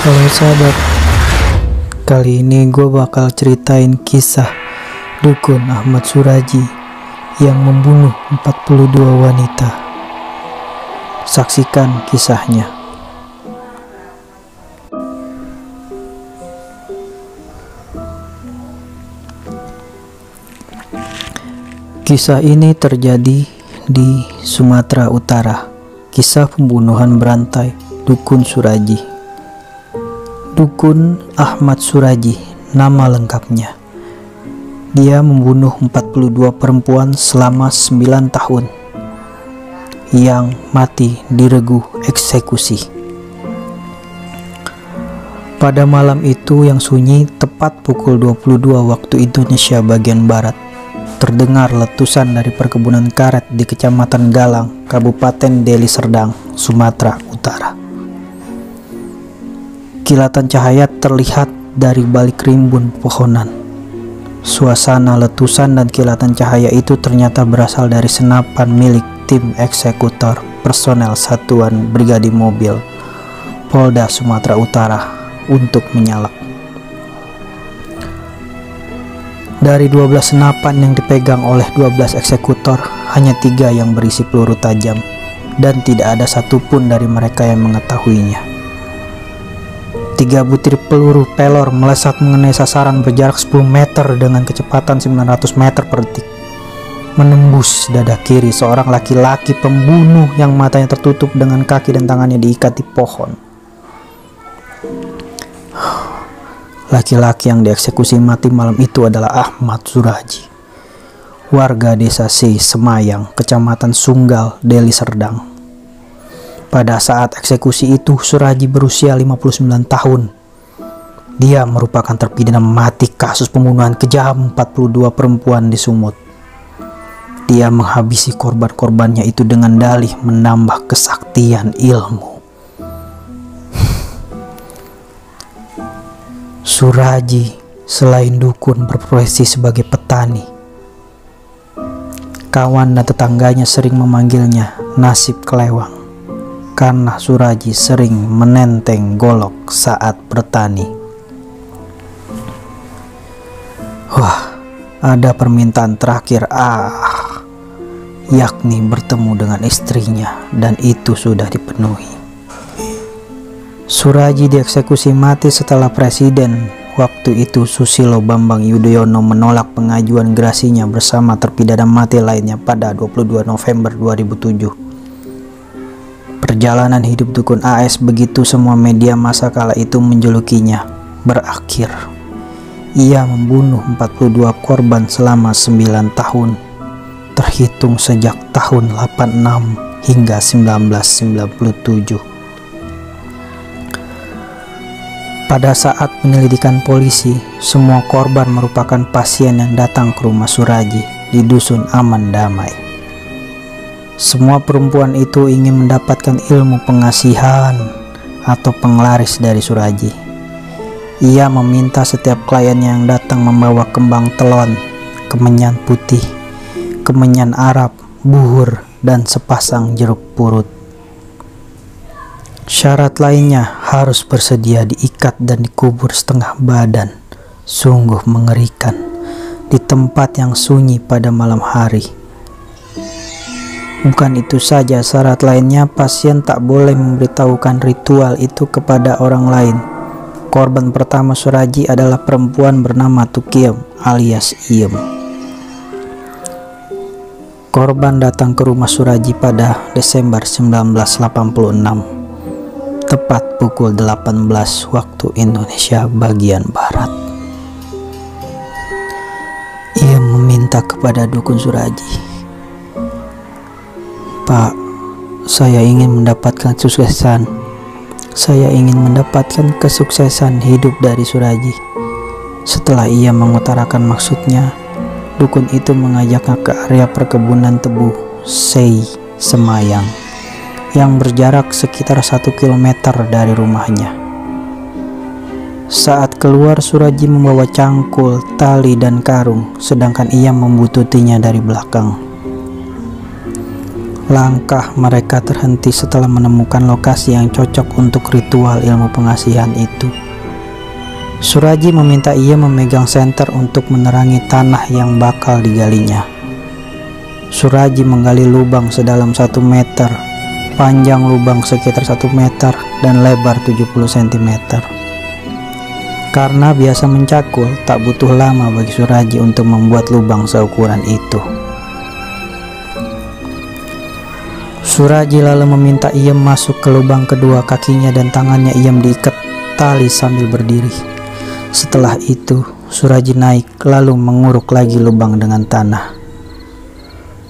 Halo sahabat, kali ini gue bakal ceritain kisah Dukun Ahmad Suraji yang membunuh 42 wanita. Saksikan kisahnya. Kisah ini terjadi di Sumatera Utara. Kisah pembunuhan berantai Dukun Suraji. Dukun Ahmad Suraji, nama lengkapnya. Dia membunuh 42 perempuan selama 9 tahun yang mati diregu eksekusi. Pada malam itu yang sunyi, tepat pukul 22 waktu Indonesia bagian Barat, terdengar letusan dari perkebunan karet di Kecamatan Galang, Kabupaten Deli Serdang, Sumatera Utara. Kilatan cahaya terlihat dari balik rimbun pepohonan. Suasana letusan dan kilatan cahaya itu ternyata berasal dari senapan milik tim eksekutor personel Satuan Brigade Mobil Polda Sumatera Utara untuk menyalak. Dari 12 senapan yang dipegang oleh 12 eksekutor, hanya 3 yang berisi peluru tajam, dan tidak ada satupun dari mereka yang mengetahuinya. 3 butir peluru pelor melesat mengenai sasaran berjarak 10 meter dengan kecepatan 900 meter per detik, menembus dada kiri seorang laki-laki pembunuh yang matanya tertutup dengan kaki dan tangannya diikat di pohon. Laki-laki yang dieksekusi mati malam itu adalah Ahmad Suraji, warga desa C, Semayang, Kecamatan Sunggal, Deli Serdang. Pada saat eksekusi itu, Suraji berusia 59 tahun. Dia merupakan terpidana mati kasus pembunuhan kejam 42 perempuan di Sumut. Dia menghabisi korban-korbannya itu dengan dalih menambah kesaktian ilmu. Suraji selain dukun berprofesi sebagai petani. Kawan dan tetangganya sering memanggilnya nasib kelewang, karena Suraji sering menenteng golok saat bertani. Wah, ada permintaan terakhir, yakni bertemu dengan istrinya, dan itu sudah dipenuhi. Suraji dieksekusi mati setelah Presiden waktu itu Susilo Bambang Yudhoyono menolak pengajuan gerasinya bersama terpidana mati lainnya pada 22 November 2007. Perjalanan hidup Dukun AS, begitu semua media masa kala itu menjulukinya, berakhir. Ia membunuh 42 korban selama 9 tahun, terhitung sejak tahun 86 hingga 1997. Pada saat penyelidikan polisi, semua korban merupakan pasien yang datang ke rumah Suraji di Dusun Aman Damai. Semua perempuan itu ingin mendapatkan ilmu pengasihan atau penglaris dari Suraji. Ia meminta setiap kliennya yang datang membawa kembang telon, kemenyan putih, kemenyan Arab, buhur, dan sepasang jeruk purut. Syarat lainnya harus bersedia diikat dan dikubur setengah badan. Sungguh mengerikan di tempat yang sunyi pada malam hari. Bukan itu saja, syarat lainnya pasien tak boleh memberitahukan ritual itu kepada orang lain. Korban pertama Suraji adalah perempuan bernama Tukiem alias Iem. Korban datang ke rumah Suraji pada Desember 1986, tepat pukul 18 waktu Indonesia bagian Barat. Ia meminta kepada Dukun Suraji, "Pak, saya ingin mendapatkan kesuksesan. Saya ingin mendapatkan kesuksesan hidup dari Suraji." Setelah ia mengutarakan maksudnya, dukun itu mengajaknya ke area perkebunan tebu Sei, Semayang, yang berjarak sekitar 1 km dari rumahnya. Saat keluar, Suraji membawa cangkul, tali, dan karung, sedangkan ia membututinya dari belakang. Langkah mereka terhenti setelah menemukan lokasi yang cocok untuk ritual ilmu pengasihan itu. Suraji meminta ia memegang senter untuk menerangi tanah yang bakal digalinya. Suraji menggali lubang sedalam 1 meter, panjang lubang sekitar 1 meter dan lebar 70 cm. Karena biasa mencakul, tak butuh lama bagi Suraji untuk membuat lubang seukuran itu. Suraji lalu meminta Iem masuk ke lubang kedua. Kakinya dan tangannya Iem diikat tali sambil berdiri. Setelah itu, Suraji naik lalu menguruk lagi lubang dengan tanah.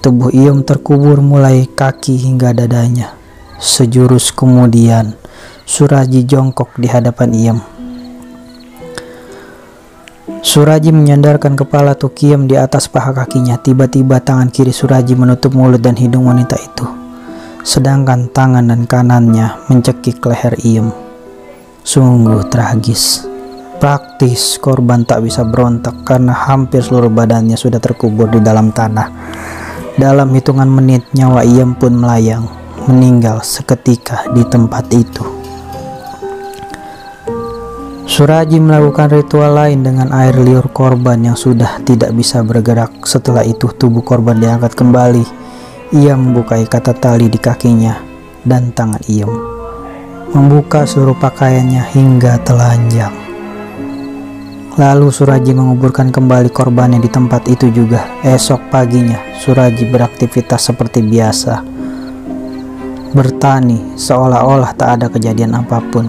Tubuh Iem terkubur mulai kaki hingga dadanya. Sejurus kemudian, Suraji jongkok di hadapan Iem. Suraji menyandarkan kepala Tukiem di atas paha kakinya. Tiba-tiba tangan kiri Suraji menutup mulut dan hidung wanita itu, sedangkan tangan dan kanannya mencekik leher Iem. Sungguh tragis. Praktis korban tak bisa berontak karena hampir seluruh badannya sudah terkubur di dalam tanah. Dalam hitungan menit nyawa Iem pun melayang, meninggal seketika di tempat itu. Suraji melakukan ritual lain dengan air liur korban yang sudah tidak bisa bergerak. Setelah itu tubuh korban diangkat kembali. Ia membuka ikatan tali di kakinya dan tangan Iem, membuka seluruh pakaiannya hingga telanjang. Lalu Suraji menguburkan kembali korbannya di tempat itu juga. Esok paginya Suraji beraktivitas seperti biasa, bertani seolah-olah tak ada kejadian apapun.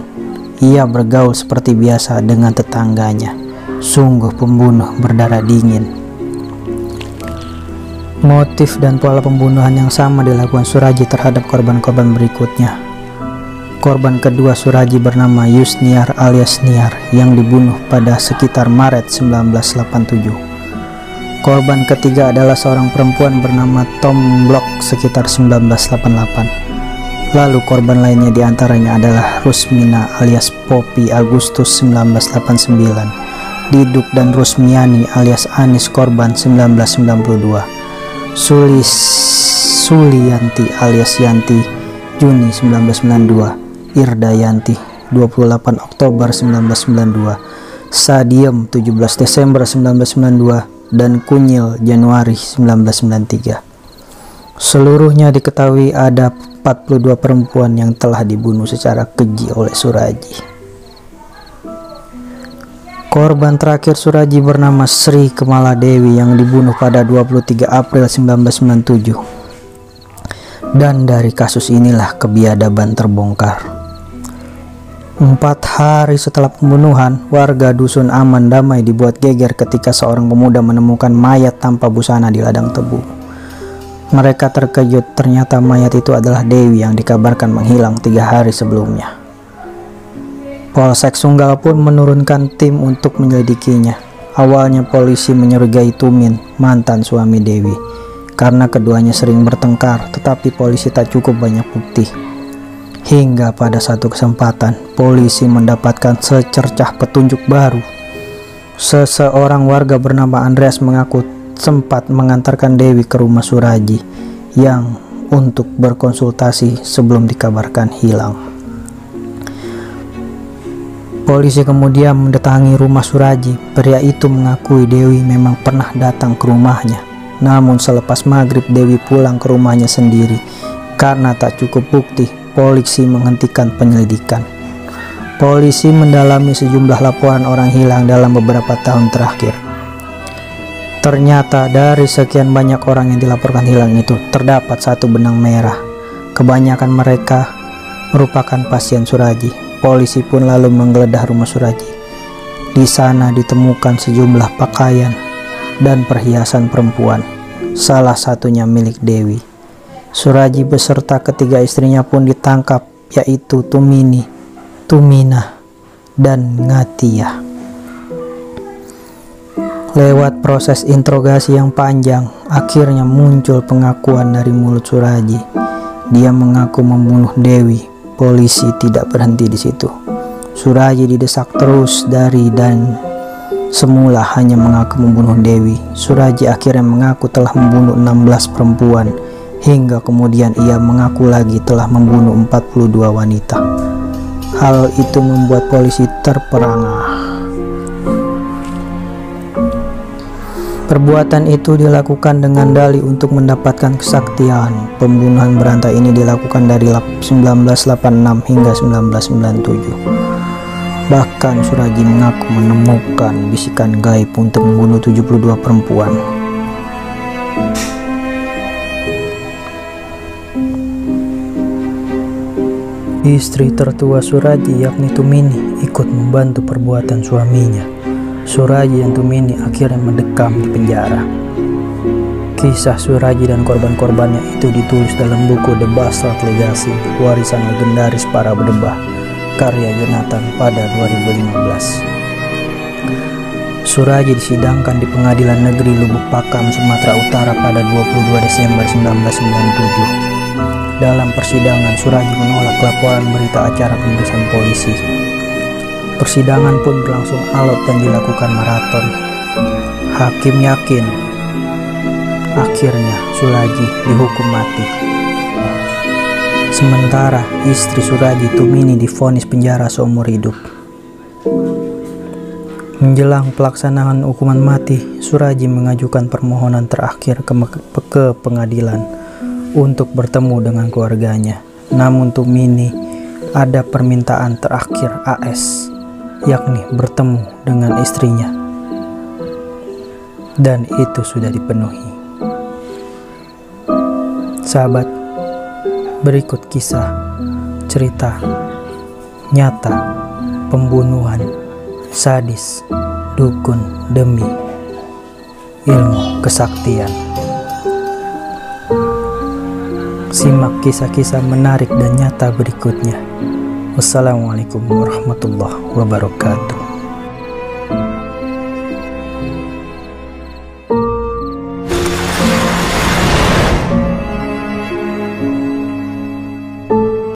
Ia bergaul seperti biasa dengan tetangganya. Sungguh pembunuh berdarah dingin. Motif dan pola pembunuhan yang sama dilakukan Suraji terhadap korban-korban berikutnya. Korban kedua Suraji bernama Yusniar alias Niar yang dibunuh pada sekitar Maret 1987. Korban ketiga adalah seorang perempuan bernama Tom Block sekitar 1988. Lalu korban lainnya diantaranya adalah Rusmina alias Poppy Agustus 1989, Diduk dan Rusmiani alias Anis korban 1992, Sulianti alias Yanti Juni 1992, Irda Yanti 28 Oktober 1992, Sadiem 17 Desember 1992, dan Kunyil Januari 1993. Seluruhnya diketahui ada 42 perempuan yang telah dibunuh secara keji oleh Suraji. Korban terakhir Suraji bernama Sri Kemala Dewi yang dibunuh pada 23 April 1997. Dan dari kasus inilah kebiadaban terbongkar. 4 hari setelah pembunuhan, warga dusun Aman Damai dibuat geger ketika seorang pemuda menemukan mayat tanpa busana di ladang tebu. Mereka terkejut, ternyata mayat itu adalah Dewi yang dikabarkan menghilang 3 hari sebelumnya. Polsek Sunggal pun menurunkan tim untuk menyelidikinya. Awalnya polisi mencurigai Tumin, mantan suami Dewi, karena keduanya sering bertengkar, tetapi polisi tak cukup banyak bukti. Hingga pada satu kesempatan, polisi mendapatkan secercah petunjuk baru. Seseorang warga bernama Andreas mengaku sempat mengantarkan Dewi ke rumah Suraji yang untuk berkonsultasi sebelum dikabarkan hilang. Polisi kemudian mendatangi rumah Suraji. Pria itu mengakui Dewi memang pernah datang ke rumahnya. Namun selepas maghrib Dewi pulang ke rumahnya sendiri. Karena tak cukup bukti, polisi menghentikan penyelidikan. Polisi mendalami sejumlah laporan orang hilang dalam beberapa tahun terakhir. Ternyata dari sekian banyak orang yang dilaporkan hilang itu terdapat 1 benang merah. Kebanyakan mereka merupakan pasien Suraji. Polisi pun lalu menggeledah rumah Suraji. Di sana ditemukan sejumlah pakaian dan perhiasan perempuan, salah satunya milik Dewi. Suraji beserta ketiga istrinya pun ditangkap, yaitu Tumini, Tumina, dan Ngatia. Lewat proses interogasi yang panjang, akhirnya muncul pengakuan dari mulut Suraji. Dia mengaku membunuh Dewi. Polisi tidak berhenti di situ. Suraji didesak terus dan semula hanya mengaku membunuh Dewi. Suraji akhirnya mengaku telah membunuh 16 perempuan hingga kemudian ia mengaku lagi telah membunuh 42 wanita. Hal itu membuat polisi terperangah. Perbuatan itu dilakukan dengan dalih untuk mendapatkan kesaktian. Pembunuhan berantai ini dilakukan dari 1986 hingga 1997. Bahkan Suraji mengaku menemukan bisikan gaib untuk membunuh 72 perempuan. Istri tertua Suraji yakni Tumini ikut membantu perbuatan suaminya. Suraji dan Tumini akhirnya mendekam di penjara. Kisah Suraji dan korban-korbannya itu ditulis dalam buku The Bastard Legacy, warisan legendaris para berdebah, karya Jonathan pada 2015. Suraji disidangkan di Pengadilan Negeri Lubuk Pakam, Sumatera Utara pada 22 Desember 1997. Dalam persidangan, Suraji menolak laporan berita acara pemeriksaan polisi. Persidangan pun berlangsung alot dan dilakukan maraton. Hakim yakin akhirnya Suraji dihukum mati. Sementara istri Suraji, Tumini, divonis penjara seumur hidup. Menjelang pelaksanaan hukuman mati, Suraji mengajukan permohonan terakhir ke pengadilan untuk bertemu dengan keluarganya. Namun Tumini ada permintaan terakhir AS, yakni bertemu dengan istrinya, dan itu sudah dipenuhi. Sahabat, berikut kisah cerita nyata pembunuhan sadis dukun demi ilmu kesaktian. Simak kisah-kisah menarik dan nyata berikutnya. Wassalamualaikum warahmatullahi wabarakatuh.